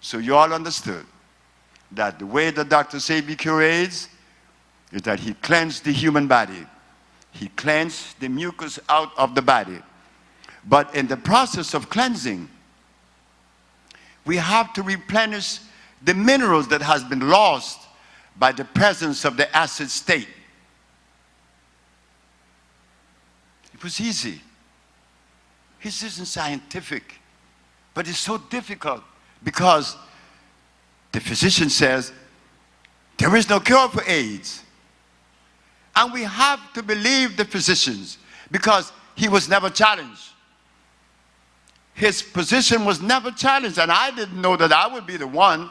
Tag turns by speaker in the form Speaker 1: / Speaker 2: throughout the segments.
Speaker 1: So you all understood that the way that Dr. Sebi cures AIDS is that he cleansed the human body. He cleansed the mucus out of the body. But in the process of cleansing, we have to replenish the minerals that has been lost by the presence of the acid state. It was easy. This isn't scientific, but it's so difficult because the physician says there is no cure for AIDS. And we have to believe the physicians because he was never challenged. His position was never challenged, and I didn't know that I would be the one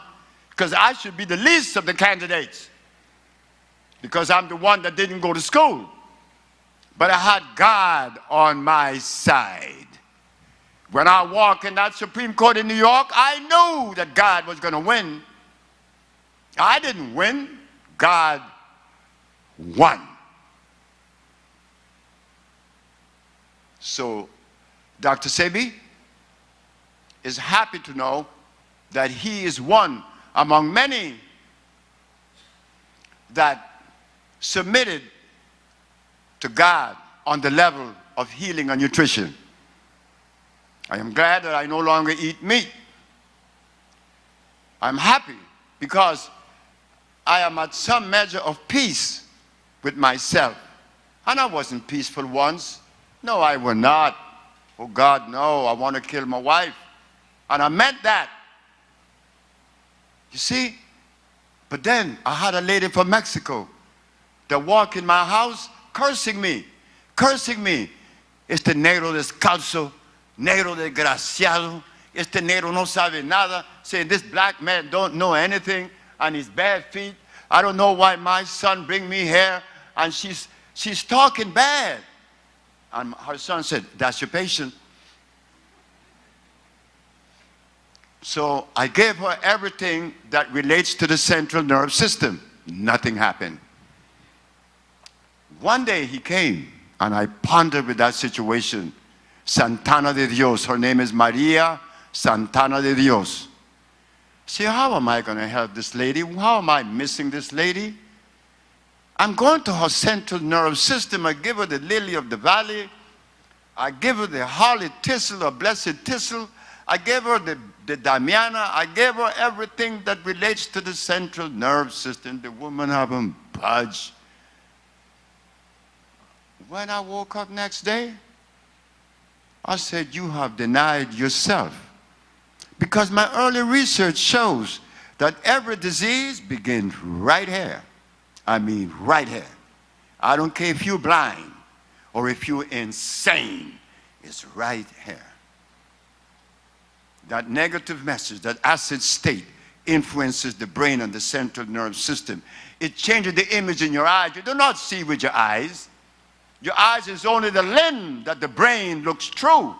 Speaker 1: because I should be the least of the candidates because I'm the one that didn't go to school. But I had God on my side. When I walked in that Supreme Court in New York, I knew that God was going to win. I didn't win. God won. So Dr. Sebi is happy to know that he is one among many that submitted to God on the level of healing and nutrition. I am glad that I no longer eat meat. I'm happy because I am at some measure of peace with myself. And I wasn't peaceful once. No, I was not. Oh God, no, I want to kill my wife. And I meant that. You see? But then I had a lady from Mexico that walked in my house cursing me. Cursing me. Este negro descalzo, negro desgraciado, este negro no sabe nada, saying this black man don't know anything and his bare feet. I don't know why my son bring me here. And she's talking bad. And her son said, that's your patient. So I gave her everything that relates to the central nerve system. Nothing happened. One day he came and I pondered with that situation. Santana de Dios. Her name is Maria Santana de Dios. See, how am I going to help this lady? How am I missing this lady? I'm going to her central nerve system. I give her the lily of the valley. I give her the holly thistle or blessed thistle. I gave her the Damiana. I gave her everything that relates to the central nerve system. The woman haven't budged. When I woke up next day, I said, you have denied yourself. Because my early research shows that every disease begins right here. I mean right here. I don't care if you're blind or if you're insane. It's right here. That negative message, that acid state influences the brain and the central nerve system. It changes the image in your eyes. You do not see with your eyes. Your eyes is only the lens that the brain looks through.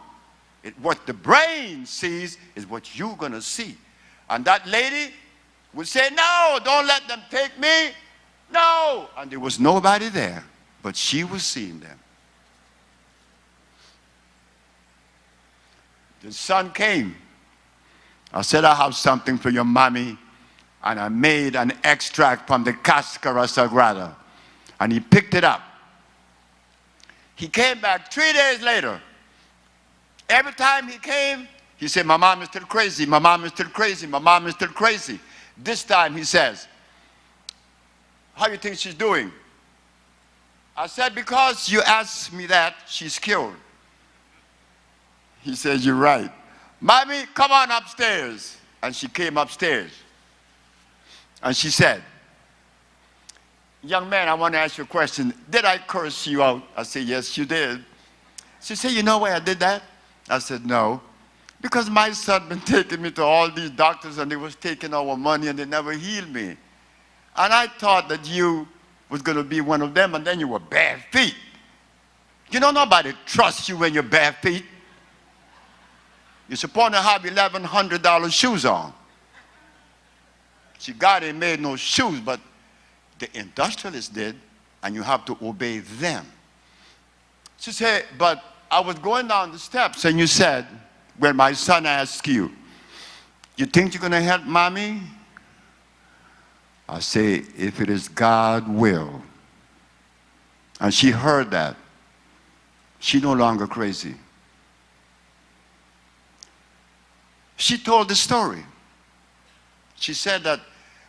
Speaker 1: What the brain sees is what you're going to see. And that lady would say, no, don't let them take me. No. And there was nobody there, but she was seeing them. The son came. I said, I have something for your mommy. And I made an extract from the Cascara Sagrada. And he picked it up. He came back 3 days later. Every time he came, he said, my mom is still crazy, my mom is still crazy, my mom is still crazy. This time he says, how do you think she's doing? I said, because you asked me that, she's cured. He said, you're right. Mommy, come on upstairs. And she came upstairs. And she said, young man, I want to ask you a question. Did I curse you out? I said, yes, you did. She said, you know why I did that? I said, no. Because my son been taking me to all these doctors and they was taking our money and they never healed me. And I thought that you was going to be one of them and then you were bare feet. You know, nobody trusts you when you're bare feet. You're supposed to have $1,100 shoes on. See, God ain't made no shoes, but the industrialists did, and you have to obey them. She said, but I was going down the steps, and you said, when my son asked you, You think you're going to help mommy? I say, if it is God's will. And she heard that. She's no longer crazy. She told the story. She said that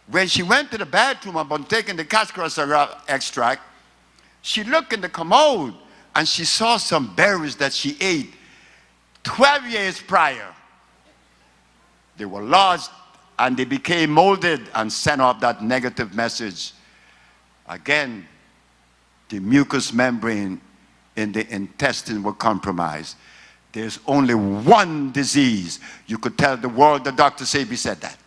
Speaker 1: when she went to the bathroom upon taking the Cascara Sagrada extract, she looked in the commode and she saw some berries that she ate 12 years prior. They were lodged and they became molded and sent off that negative message. Again, the mucous membrane in the intestine were compromised. There's only one disease. You could tell the world that Dr. Sebi said that.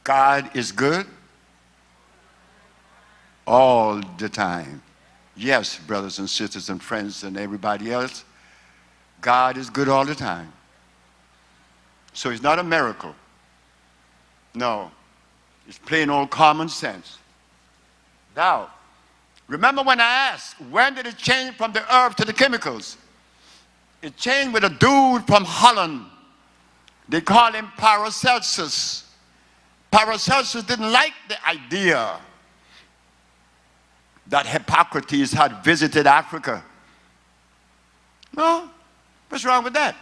Speaker 1: God is good all the time. Yes, brothers and sisters and friends and everybody else, God is good all the time. So it's not a miracle. No, it's plain old common sense. Now, remember when I asked, when did it change from the herb to the chemicals? It changed with a dude from Holland. They call him Paracelsus. Paracelsus didn't like the idea that Hippocrates had visited Africa. No, what's wrong with that?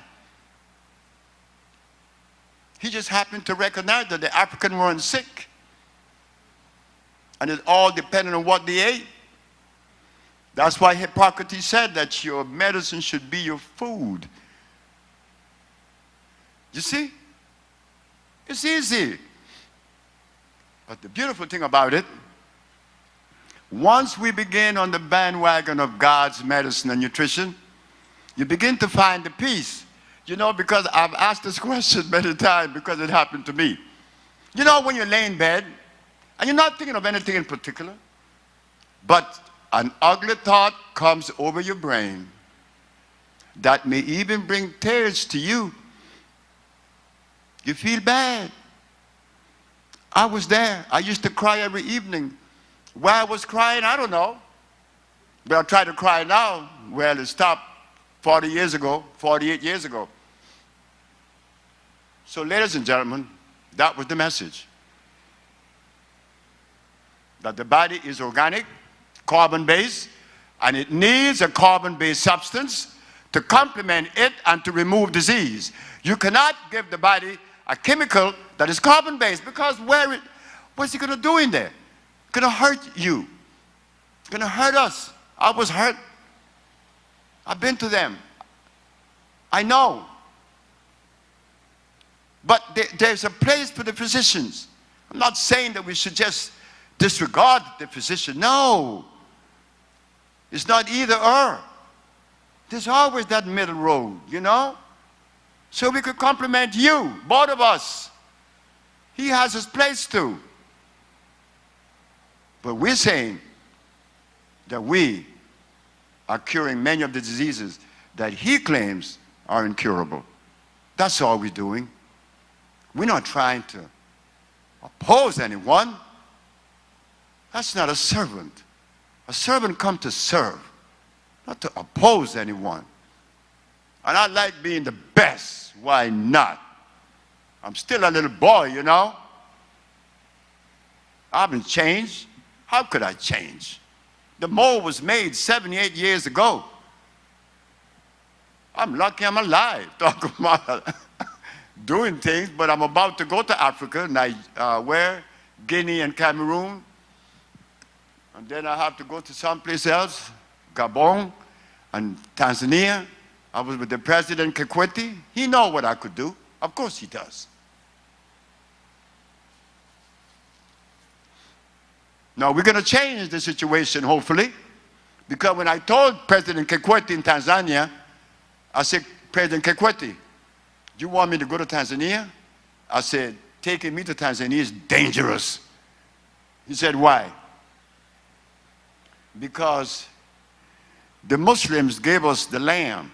Speaker 1: He just happened to recognize that the Africans weren't sick. And it all depended on what they ate. That's why Hippocrates said that your medicine should be your food. You see? It's easy. But the beautiful thing about it, once we begin on the bandwagon of God's medicine and nutrition, you begin to find the peace. You know, because I've asked this question many times because it happened to me. You know, when you lay in bed and you're not thinking of anything in particular, but an ugly thought comes over your brain that may even bring tears to you. You feel bad. I was there. I used to cry every evening. Why I was crying, I don't know. But I try to cry now. Well, it stopped 40 years ago, 48 years ago. So, ladies and gentlemen, that was the message. That the body is organic, carbon-based, and it needs a carbon-based substance to complement it and to remove disease. You cannot give the body a chemical that is carbon-based because what's it going to do in there? It's going to hurt you. It's going to hurt us. I was hurt. I've been to them. I know. But there's a place for the physicians. I'm not saying that we should just disregard the physician. No. It's not either or. There's always that middle road, you know? So we could compliment you, both of us. He has his place too. But we're saying that we are curing many of the diseases that he claims are incurable. That's all we're doing. We're not trying to oppose anyone. That's not a servant. A servant comes to serve, not to oppose anyone. And I like being the best. Why not? I'm still a little boy, you know. I haven't changed. How could I change? The mold was made 78 years ago. I'm lucky I'm alive. Talk about doing things, but I'm about to go to Africa, where? Guinea and Cameroon. And then I have to go to someplace else, Gabon and Tanzania. I was with the President Kikwete. He knows what I could do. Of course he does. Now we're going to change the situation, hopefully, because when I told President Kikwete in Tanzania, I said, President Kikwete, you want me to go to Tanzania? I said, taking me to Tanzania is dangerous. He said, why? Because the Muslims gave us the lamb.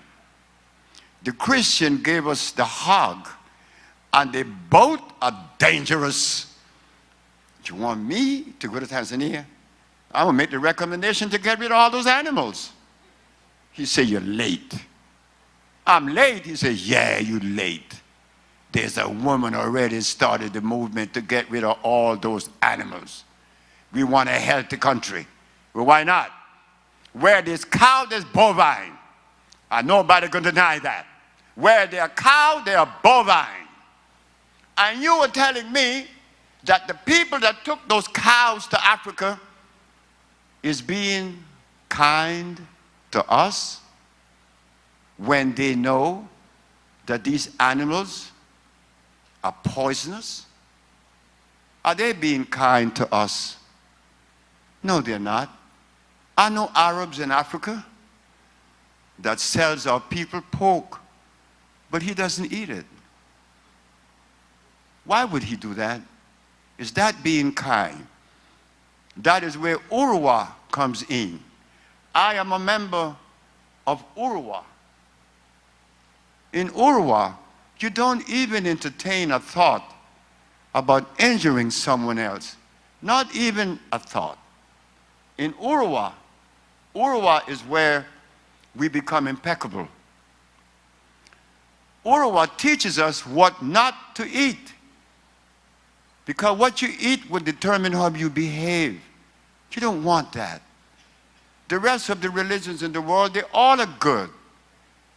Speaker 1: The Christian gave us the hog. And they both are dangerous. You want me to go to Tanzania? I'm going to make the recommendation to get rid of all those animals. He said, you're late. I'm late. He said, yeah, you late. There's a woman already started the movement to get rid of all those animals. We want a healthy country. Well, why not? Where there's cow, there's bovine. And nobody can deny that. Where there's cow, there's bovine. And you were telling me that the people that took those cows to Africa is being kind to us when they know that these animals are poisonous? Are they being kind to us? No, they're not. I know Arabs in Africa that sells our people pork, but he doesn't eat it. Why would he do that? Is that being kind? That is where Urwa comes in. I am a member of Urwa. In Urwa, you don't even entertain a thought about injuring someone else. Not even a thought. In Urwa, Urwa is where we become impeccable. Urwa teaches us what not to eat. Because what you eat will determine how you behave. You don't want that. The rest of the religions in the world, they all are good.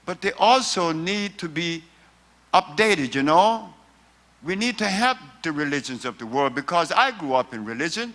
Speaker 1: But they also need to be updated, you know. We need to help the religions of the world, because I grew up in religion.